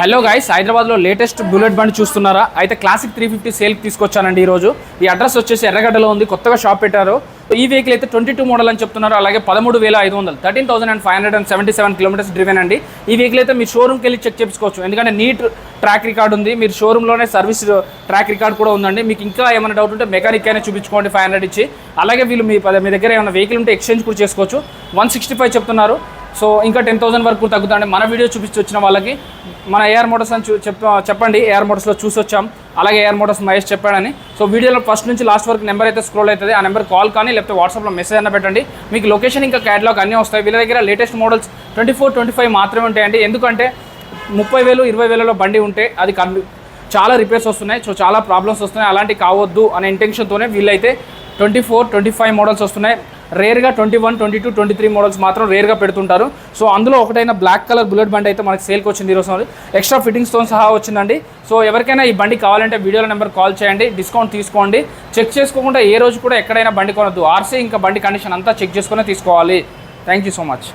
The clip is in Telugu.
హలో గైస్, హైదరాబాద్లో లేటెస్ట్ బుల్లెట్ బండి చూస్తున్నారా? అయితే క్లాసిక్ 350 సేల్కి తీసుకొచ్చానండి ఈరోజు. ఈ అడ్రస్ వచ్చేసి ఎర్రగడ్డలో ఉంది, కొత్తగా షాప్ పెట్టారు. ఈ వెహికల్ అయితే 22 మోడల్ అని చెప్తున్నారు. అలాగే 13,500 13,577 కిలోమీటర్స్ డ్రివెన్ అండి. ఈ వెహికల్ అయితే మీరు షోరూమ్కి వెళ్ళి చెక్ చేసుకోవచ్చు, ఎందుకంటే నీట్ ట్రాక్ రికార్డ్ ఉంది. మీరు షోరూంలోనే సర్వీస్ ట్రాక్ రికార్డ్ కూడా ఉందండి. మీకు ఇంకా ఏమైనా డౌట్ ఉంటే మెకానిక్ అయినా చూపించుకోండి 500 ఇచ్చి. అలాగే వీళ్ళు మీ దగ్గర ఏమైనా వెహికల్ ఉంటే ఎక్స్చేంజ్ కూడా చేసుకోవచ్చు. 165 చెప్తున్నారు. సో ఇంకా 10,000 వరకు తగ్గుతాండి. మన వీడియో చూపించి వచ్చిన వాళ్ళకి మన ఏఆర్ మోటార్స్ అని చెప్పండి. ఏఆర్ మోటార్స్లో చూసి వచ్చాం, అలాగే ఏఆర్ మోటార్స్ మహేష్ చెప్పాడని. సో వీడియోలో ఫస్ట్ నుంచి లాస్ట్ వరకు నెంబర్ అయితే స్క్రోల్ అవుతుంది. ఆ నెంబర్ కాల్ కానీ లేకపోతే వాట్సాప్లో మెసేజ్ అయినా పెట్టండి. మీకు లొకేషన్ ఇంకా క్యాటలాగ్ అన్నీ వస్తాయి. వీళ్ళ దగ్గర లేటెస్ట్ మోడల్స్ 24, 25 మాత్రమే ఉంటాయండి. ఎందుకంటే 30,000, 20,000లో బండి ఉంటే అది చాలా రిపేర్స్ వస్తున్నాయి. సో చాలా ప్రాబ్లమ్స్ వస్తున్నాయి. అలాంటివి కావద్దు అనే ఇంటెన్షన్తోనే వీళ్ళైతే 24, 25 మోడల్స్ వస్తున్నాయి. రేర్గా 21, 22, 23 మోడల్స్ మాత్రం రేర్గా పెడుతుంటారు. సో అందులో ఒకటైన బ్లాక్ కలర్ బుల్లెట్ బండి అయితే మనకి సేల్కి వచ్చింది ఈరోజు. ఎక్స్ట్రా ఫిట్టింగ్స్తో సహా వచ్చిందండి. సో ఎవరికైనా ఈ బండి కావాలంటే వీడియోలో నెంబర్ కాల్ చేయండి, డిస్కౌంట్ తీసుకోండి. చెక్ చేసుకోకుండా ఏ రోజు కూడా ఎక్కడైనా బండి కొనద్దు. ఆర్సీ ఇంకా బండి కండిషన్ అంతా చెక్ చేసుకునే తీసుకోవాలి. Thank you so much.